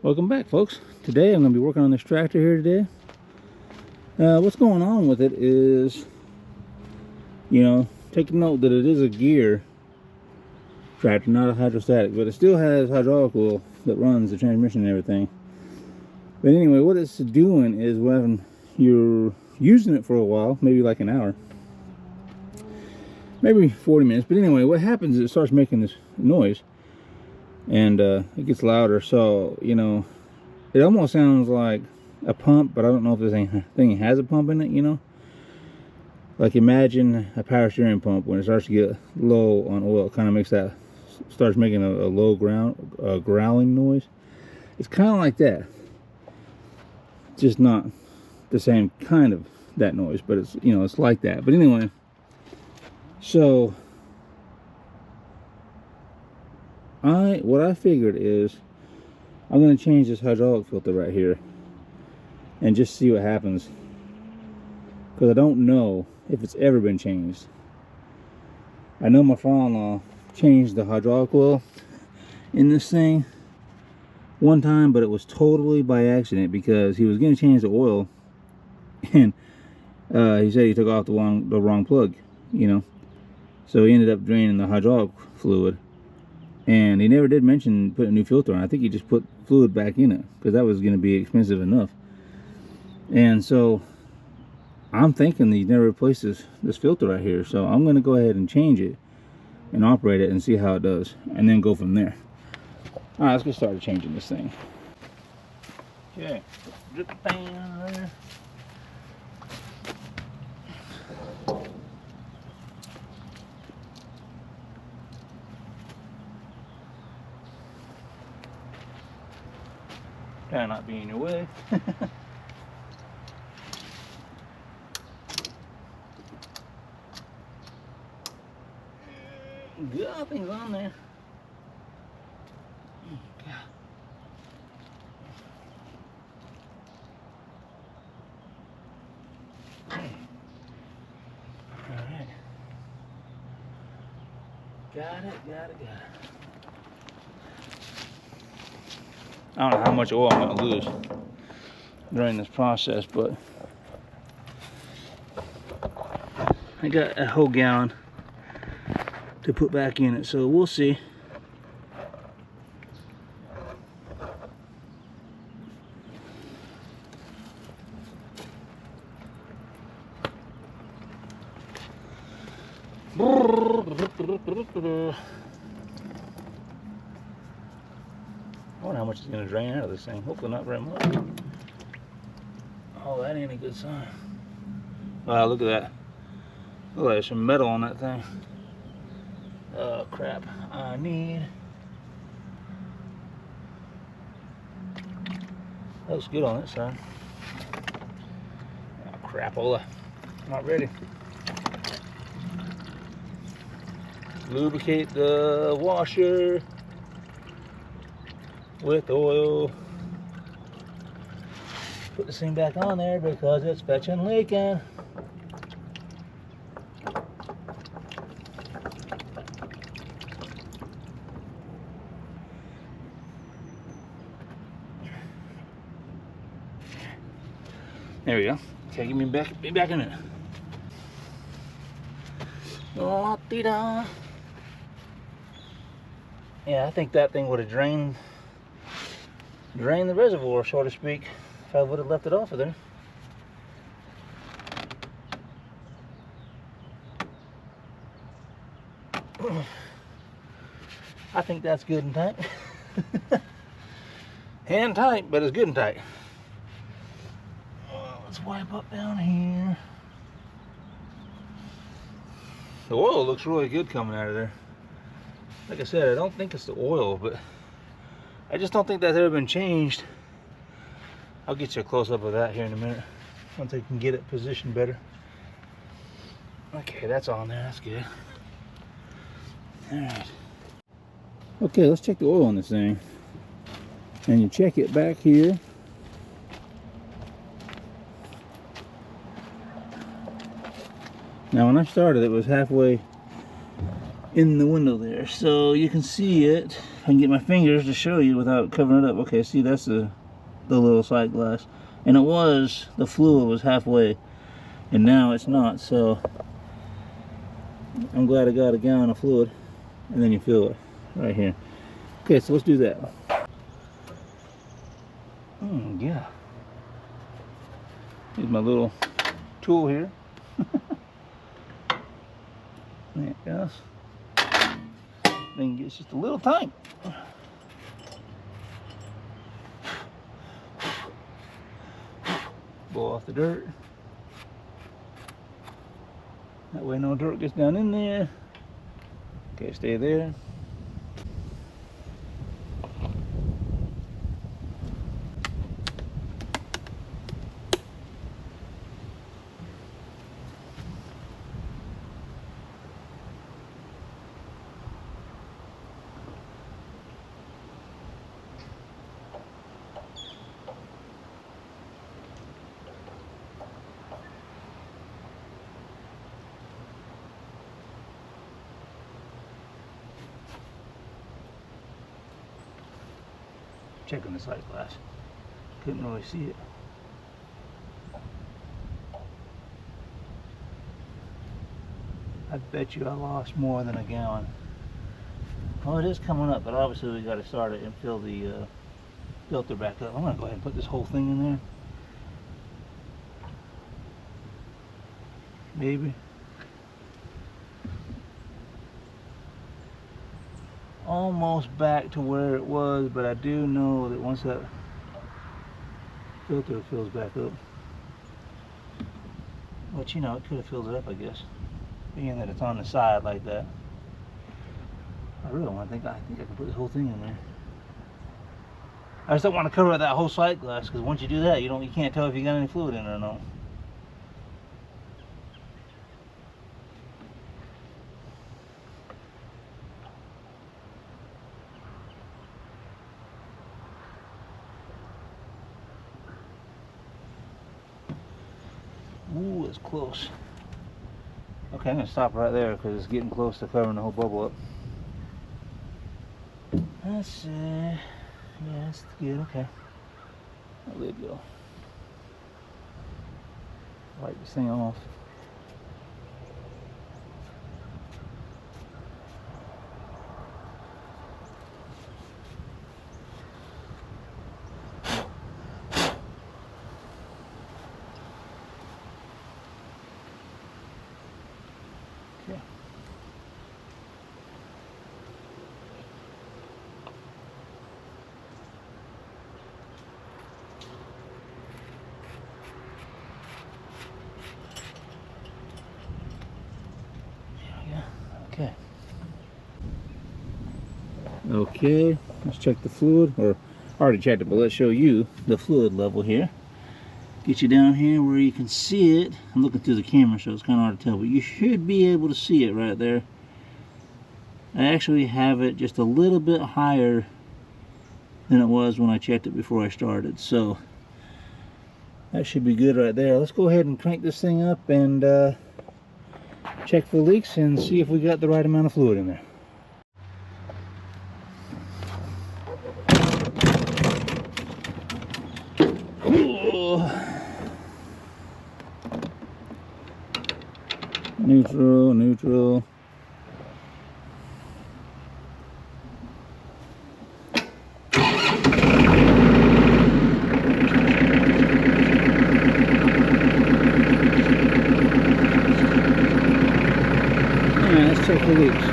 Welcome back, folks. Today I'm going to be working on this tractor here today. What's going on with it is, take note that it is a gear tractor, not a hydrostatic, but it still has hydraulic oil that runs the transmission and everything. But anyway, what it's doing is when you're using it for a while, maybe like an hour, maybe 40 minutes, but anyway, what happens is it starts making this noise, and it gets louder. So it almost sounds like a pump, but I don't know if this thing has a pump in it. Like imagine a power steering pump. When it starts to get low on oil, it kind of makes that, starts making a low growling noise. It's kind of like that, just not the same kind of that noise, but it's it's like that. But anyway, so what I figured is I'm going to change this hydraulic filter right here and just see what happens, because I don't know if it's ever been changed. I know my father-in-law changed the hydraulic oil in this thing one time, but it was totally by accident because he was going to change the oil and he said he took off the wrong plug, so he ended up draining the hydraulic fluid. And he never did mention putting a new filter on. I think he just put fluid back in it because that was going to be expensive enough. And so I'm thinking that he never replaced this filter right here. So I'm going to go ahead and change it and operate it and see how it does, and then go from there. All right, let's get started changing this thing. Okay, drip the thing in there. Try not be in your way. Good things on there. Alright. Got it. I don't know how much oil I'm going to lose during this process, but I got a whole gallon to put back in it, so we'll see. I wonder how much is going to drain out of this thing. Hopefully not very much. Oh, that ain't a good sign. Wow, look at that. Look like there's some metal on that thing. Oh, crap. That looks good on that side. Oh, crapola. Not ready. Lubricate the washer with oil. Put this thing back on there because it's fetching leaking. There we go. Okay, give me back in it. Yeah, I think that thing would have drained the reservoir, so to speak, if I would have left it off of there. I think that's good and tight. Hand tight, but it's good and tight. Let's wipe up down here. The oil looks really good coming out of there. Like I said, I don't think it's the oil, but I just don't think that's ever been changed. I'll get you a close-up of that here in a minute, once I can get it positioned better. Okay, that's on there, that's good. Alright. Okay, let's check the oil on this thing. And you check it back here. Now when I started, it was halfway in the window there, so you can see it. I can get my fingers to show you without covering it up. Okay, see, that's the little sight glass, and the fluid was halfway, and now it's not. So I'm glad I got a gallon of fluid, and then you feel it right here. Okay, so let's do that. Yeah. Here's my little tool here. There it goes. Then gets just a little tight. Blow off the dirt. That way no dirt gets down in there. Okay, stay there. Checking the sight glass. Couldn't really see it. I bet you I lost more than a gallon. Well, it is coming up, but obviously we got to start it and fill the filter back up. I'm gonna go ahead and put this whole thing in there. Maybe. Almost back to where it was, but I do know that once that filter fills back up, but you know, it could have filled it up, I guess, being that it's on the side like that. I really want to think I can put the whole thing in there. I just don't want to cover that whole sight glass, because once you do that, you can't tell if you got any fluid in it or not. Ooh, it's close. Okay, I'm gonna stop right there because it's getting close to covering the whole bubble up. That's yeah, that's good. Okay, I'll let it go. Wipe this thing off. Okay. Okay. Okay, let's check the fluid, or I already checked it, but let's show you the fluid level here. Get you down here where you can see it. I'm looking through the camera, so it's kind of hard to tell, but you should be able to see it right there. I actually have it just a little bit higher than it was when I checked it before I started, so that should be good right there. Let's go ahead and crank this thing up and check for leaks and see if we got the right amount of fluid in there. Neutral, neutral. Alright, let's check the leaks.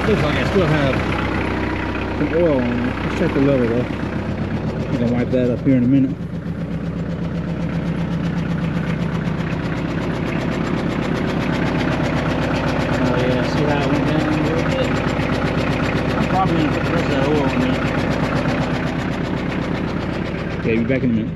Looks like I still have some oil on it. Let's check the level though. I'm gonna wipe that up here in a minute. Oh yeah, see how it went down a little bit? I'm probably gonna put the rest of that oil in there. Okay, be back in a minute.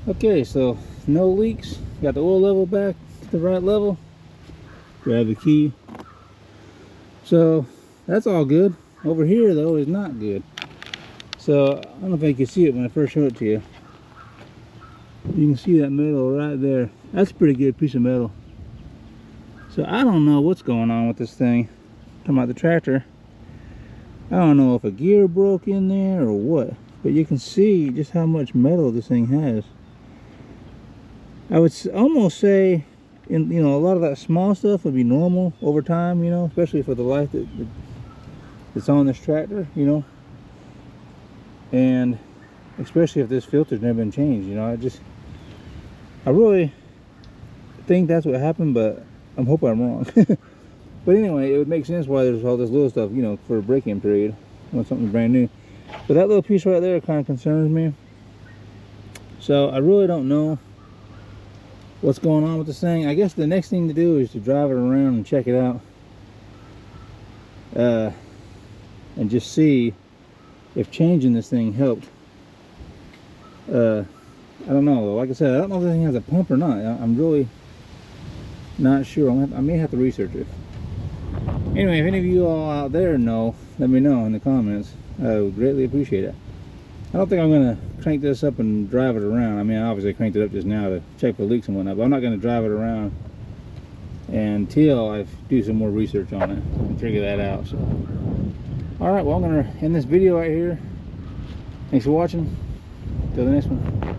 Okay, so no leaks. Got the oil level back to the right level. Grab the key. So that's all good. Over here though is not good. So I don't know if you can see it when I first showed it to you. You can see that metal right there. That's a pretty good piece of metal. So I don't know what's going on with this thing. Talking about the tractor. I don't know if a gear broke in there or what, but you can see just how much metal this thing has. I would almost say, a lot of that small stuff would be normal over time, especially for the life that's on this tractor, and especially if this filter's never been changed, I really think that's what happened, but I'm hoping I'm wrong. But anyway, it would make sense why there's all this little stuff, for a break-in period when something's brand new. But that little piece right there kind of concerns me. So I really don't know what's going on with this thing. I guess the next thing to do is to drive it around and check it out. And just see if changing this thing helped. I don't know. Like I said, I don't know if this thing has a pump or not. I'm really not sure. I may have to research it. Anyway, if any of you all out there know, let me know in the comments. I would greatly appreciate it. I don't think I'm going to crank this up and drive it around. I mean, I obviously cranked it up just now to check for leaks and whatnot, but I'm not going to drive it around until I do some more research on it and figure that out. So, alright, well, I'm going to end this video right here. Thanks for watching. Till the next one.